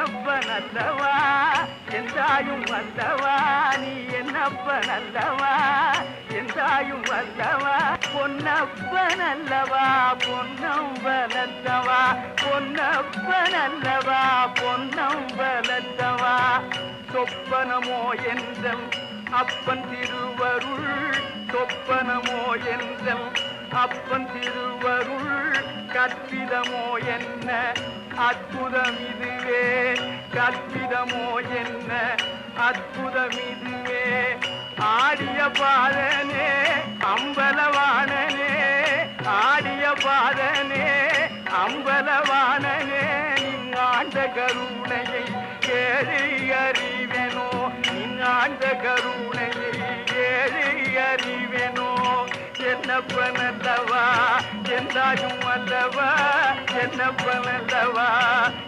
என்னப்பனல்லவா எந்தாயும் வல்லவா நீ என்னப்பனல்லவா எந்தாயும் வல்லவா பொன்னப்பனல்லவா பொன்னம்பலத்தவா பொன்னப்பனல்லவா பொன்னம்பலத்தவா சொப்பனமோ என்றல் அப்பன் திருவருள் சொப்பனமோ என்றல் அப்பன் திருவருள் கற்பிதமோ என்ன அற்புதம் இதுவே கற்பிதமோ என்ன அற்புதம் இதுவே ஆடிய பாதனே அம்பலவாணனே ஆடிய பாதனே அம்பலவாணனே நீங்காண்ட கருணையை ஏழை அறிவெனோ நீங்காண்ட கருணையை ஏழை அறிவெனோ என்னப்பனல்லவா எந்தாயும் அல்லவா என்னப்பனல்லவா